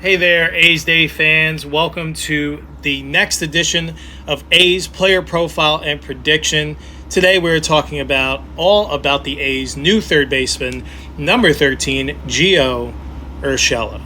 Hey there, A's Day fans. Welcome to the next edition of A's Player Profile and Prediction. Today we're talking all about the A's new third baseman, number 13, Gio Urshela.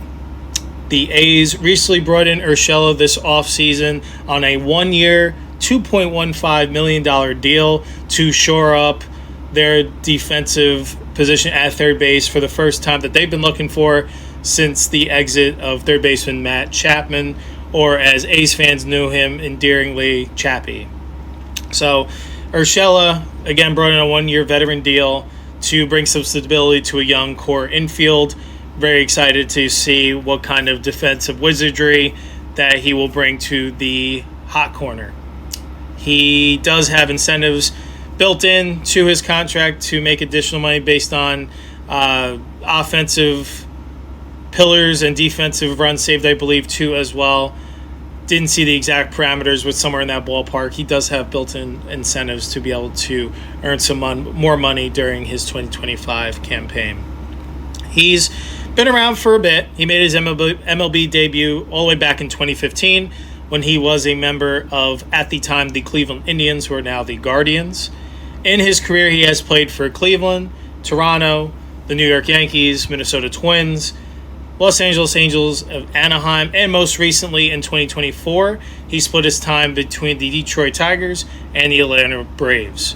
The A's recently brought in Urshela this offseason on a one-year, $2.15 million deal to shore up their defensive position at third base for the first time that they've been looking for since the exit of third baseman Matt Chapman, or as A's fans knew him endearingly, Chappie. So Urshela, again, brought in a one-year veteran deal to bring some stability to a young core infield. Very excited to see what kind of defensive wizardry that he will bring to the hot corner. He does have incentives built in to his contract to make additional money based on offensive pillars and defensive runs saved, I believe, too, as well. Didn't see the exact parameters, but somewhere in that ballpark. He does have built-in incentives to be able to earn some more money during his 2025 campaign. He's been around for a bit. He made his MLB debut all the way back in 2015 when he was a member of, at the time, the Cleveland Indians, who are now the Guardians. In his career, he has played for Cleveland, Toronto, the New York Yankees, Minnesota Twins, Los Angeles Angels of Anaheim, and most recently in 2024, he split his time between the Detroit Tigers and the Atlanta Braves.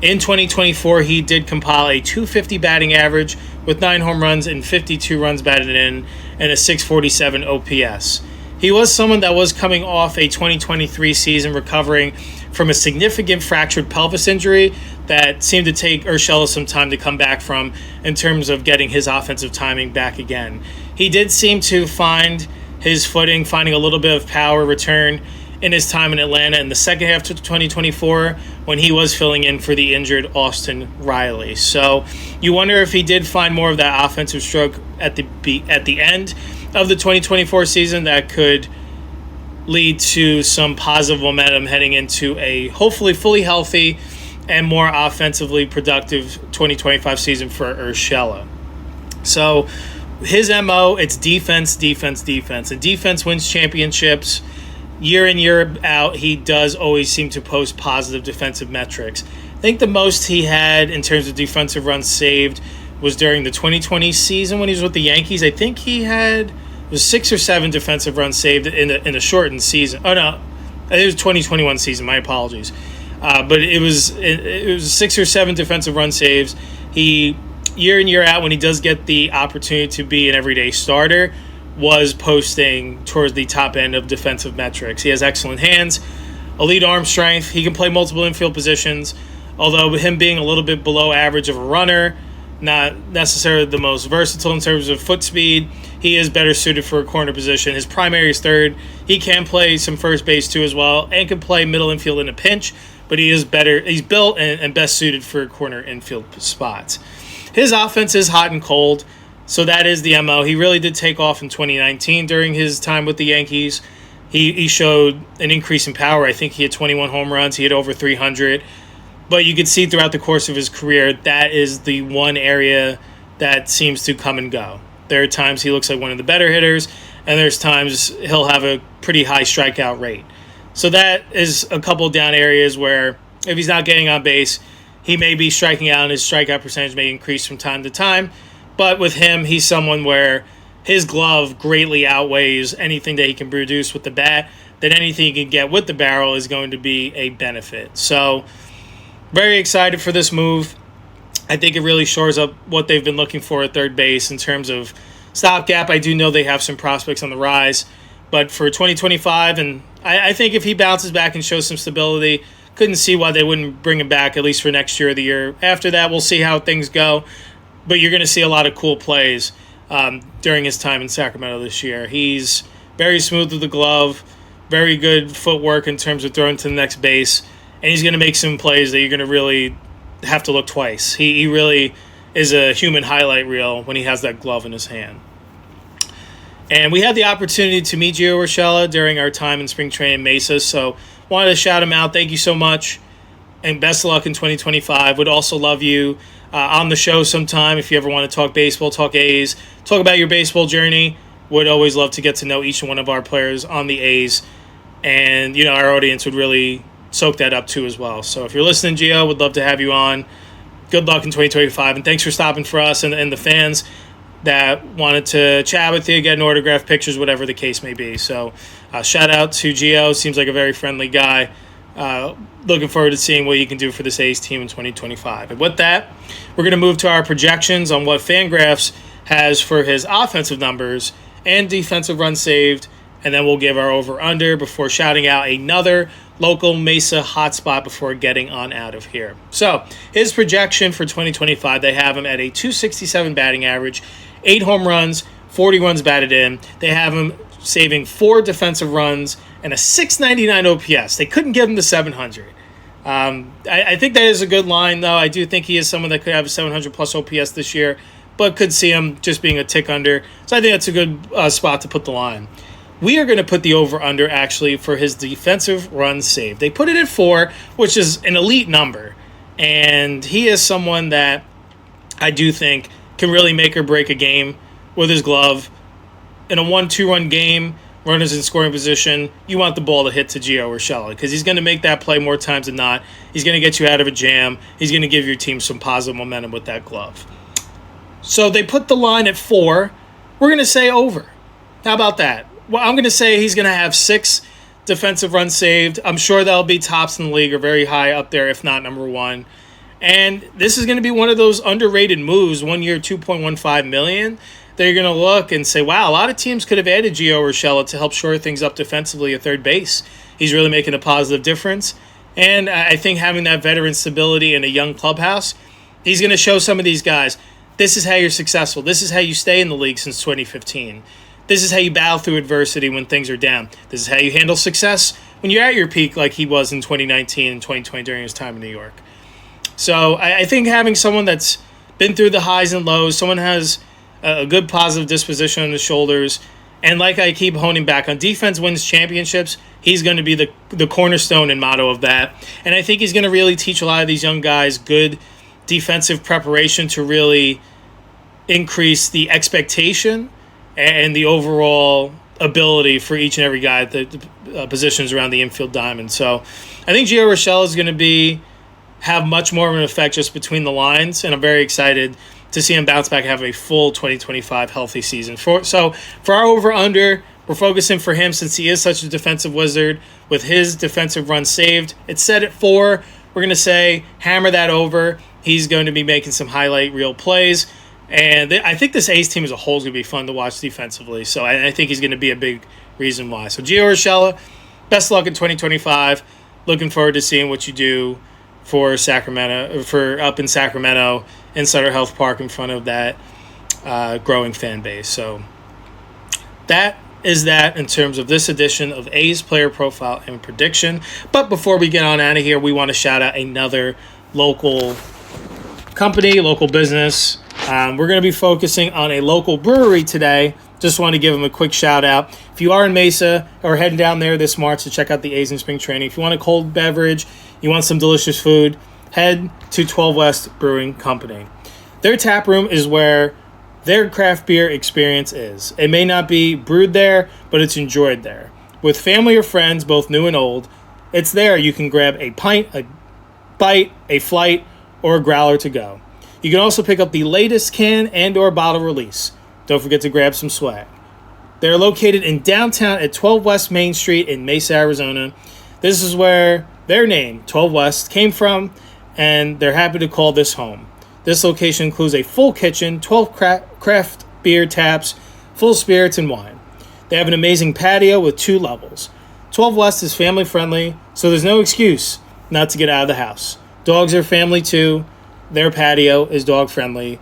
In 2024, he did compile a .250 batting average with 9 home runs and 52 runs batted in and a .647 OPS. He was someone that was coming off a 2023 season recovering from a significant fractured pelvis injury that seemed to take Urshela some time to come back from in terms of getting his offensive timing back again. He did seem to find his footing, finding a little bit of power return in his time in Atlanta in the second half of 2024 when he was filling in for the injured Austin Riley. So you wonder if he did find more of that offensive stroke at the end of the 2024 season that could lead to some positive momentum heading into a hopefully fully healthy and more offensively productive 2025 season for Urshela. So his MO, it's defense, defense, defense. And defense wins championships. Year in, year out, he does always seem to post positive defensive metrics. I think the most he had in terms of defensive runs saved was during the 2020 season when he was with the Yankees. I think he had 6 or 7 defensive runs saved in the shortened season. Oh no, it was 2021 season. My apologies, but it was 6 or 7 defensive run saves. He, year in, year out, when he does get the opportunity to be an everyday starter, was posting towards the top end of defensive metrics. He has excellent hands, elite arm strength. He can play multiple infield positions, although him being a little bit below average of a runner, not necessarily the most versatile in terms of foot speed. He is better suited for a corner position. His primary is third. He can play some first base too as well, and can play middle infield in a pinch, but he is better. He's built and best suited for corner infield spots. His offense is hot and cold, so that is the MO. He really did take off in 2019 during his time with the Yankees. He showed an increase in power. I think he had 21 home runs. He had over 300. But you could see throughout the course of his career, that is the one area that seems to come and go. There are times he looks like one of the better hitters, and there's times he'll have a pretty high strikeout rate. So that is a couple down areas where if he's not getting on base, he may be striking out and his strikeout percentage may increase from time to time. But with him, he's someone where his glove greatly outweighs anything that he can produce with the bat, that anything he can get with the barrel is going to be a benefit. So very excited for this move. I think it really shores up what they've been looking for at third base in terms of stopgap. I do know they have some prospects on the rise, but for 2025, and I think if he bounces back and shows some stability, couldn't see why they wouldn't bring him back at least for next year or the year after that. We'll see how things go, but you're going to see a lot of cool plays during his time in Sacramento this year. He's very smooth with the glove, very good footwork in terms of throwing to the next base, and he's going to make some plays that you're going to really have to look twice. He really is a human highlight reel when he has that glove in his hand. And we had the opportunity to meet Gio Urshela during our time in spring training in Mesa, so wanted to shout him out. Thank you so much, and best of luck in 2025. Would also love you on the show sometime if you ever want to talk baseball, talk A's, talk about your baseball journey. would always love to get to know each one of our players on the A's. And, our audience would really soak that up too as well. So if you're listening, Gio, would love to have you on. Good luck in 2025. And thanks for stopping for us and the fans that wanted to chat with you, get an autograph, pictures, whatever the case may be. So shout out to Gio. Seems like a very friendly guy. Looking forward to seeing what you can do for this A's team in 2025. And with that, we're going to move to our projections on what Fangraphs has for his offensive numbers and defensive runs saved, and then we'll give our over-under before shouting out another local Mesa hotspot before getting on out of here. So his projection for 2025, they have him at a 267 batting average, 8 home runs, 40 runs batted in. They have him saving 4 defensive runs and a 699 OPS. They couldn't give him the 700. I think that is a good line, though. I do think he is someone that could have a 700-plus OPS this year, but could see him just being a tick under. So I think that's a good spot to put the line. We are going to put the over-under, actually, for his defensive runs saved. They put it at 4, which is an elite number. And he is someone that I do think can really make or break a game with his glove. In a 1-2-run game, runners in scoring position, you want the ball to hit to Gio Urshela because he's going to make that play more times than not. He's going to get you out of a jam. He's going to give your team some positive momentum with that glove. So they put the line at 4. We're going to say over. How about that? Well, I'm going to say he's going to have 6 defensive runs saved. I'm sure that'll be tops in the league or very high up there, if not number 1. And this is going to be one of those underrated moves, 1 year, $2.15 million. They're going to look and say, wow, a lot of teams could have added Gio Urshela to help shore things up defensively at third base. He's really making a positive difference. And I think having that veteran stability in a young clubhouse, he's going to show some of these guys, this is how you're successful. This is how you stay in the league since 2015. This is how you battle through adversity when things are down. This is how you handle success when you're at your peak like he was in 2019 and 2020 during his time in New York. So I think having someone that's been through the highs and lows, someone has a good positive disposition on his shoulders, and like I keep honing back on, defense wins championships. He's going to be the cornerstone and motto of that. And I think he's going to really teach a lot of these young guys good defensive preparation to really increase the expectation and the overall ability for each and every guy at the positions around the infield diamond. So I think Gio Urshela is going to have much more of an effect just between the lines, and I'm very excited to see him bounce back and have a full 2025 healthy season. So for our over-under, we're focusing for him since he is such a defensive wizard with his defensive run saved. It's set at 4. We're going to say hammer that over. He's going to be making some highlight reel plays. And I think this A's team as a whole is going to be fun to watch defensively. So I think he's going to be a big reason why. So Gio Urshela, best luck in 2025. Looking forward to seeing what you do for Sacramento, for up in Sacramento in Sutter Health Park in front of that growing fan base. So that is that in terms of this edition of A's Player Profile and Prediction. But before we get on out of here, we want to shout out another local company, local business. We're going to be focusing on a local brewery today. Just want to give them a quick shout out. If you are in Mesa or heading down there this March to check out the A's in spring training, if you want a cold beverage, you want some delicious food, head to 12 West Brewing Company. Their tap room is where their craft beer experience is. It may not be brewed there, but it's enjoyed there. With family or friends, both new and old, it's there. You can grab a pint, a bite, a flight, or a growler to go. You can also pick up the latest can and or bottle release. Don't forget to grab some swag. They're located in downtown at 12 West Main Street in Mesa, Arizona. This is where their name, 12 West, came from, and they're happy to call this home. This location includes a full kitchen, 12 craft beer taps, full spirits, and wine. They have an amazing patio with 2 levels. 12 West is family friendly, so there's no excuse not to get out of the house. Dogs are family too. Their patio is dog friendly.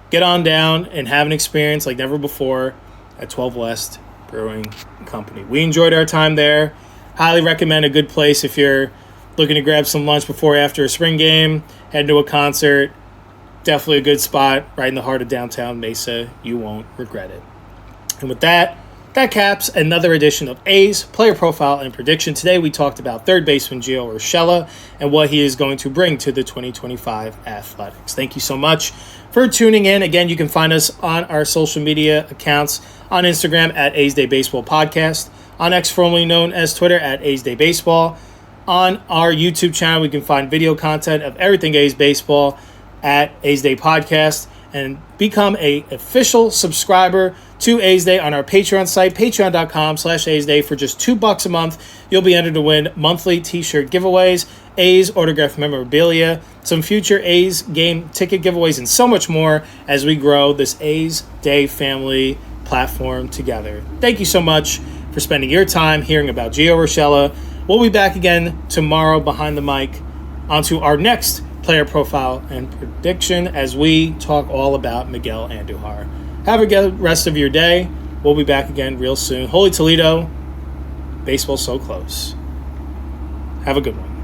Get on down and have an experience like never before at 12 West Brewing Company. We enjoyed our time there. Highly recommend a good place if you're looking to grab some lunch before or after a spring game, head to a concert. Definitely a good spot right in the heart of downtown Mesa. You won't regret it. And with that caps another edition of A's Player Profile and Prediction. Today we talked about third baseman Gio Urshela and what he is going to bring to the 2025 Athletics. Thank you so much for tuning in. Again, you can find us on our social media accounts on Instagram at A's Day Baseball Podcast, on X, formerly known as Twitter, at A's Day Baseball. On our YouTube channel, we can find video content of everything A's baseball at A's Day Podcast, and become a official subscriber to A's Day on our Patreon site, patreon.com/A's Day. For just $2 a month, you'll be entered to win monthly t-shirt giveaways, A's autographed memorabilia, some future A's game ticket giveaways, and so much more as we grow this A's Day family platform together. Thank you so much for spending your time hearing about Gio Urshela. We'll be back again tomorrow behind the mic onto our next player profile and prediction as we talk all about Miguel Andujar. Have a good rest of your day. We'll be back again real soon. Holy Toledo, baseball's so close. Have a good one.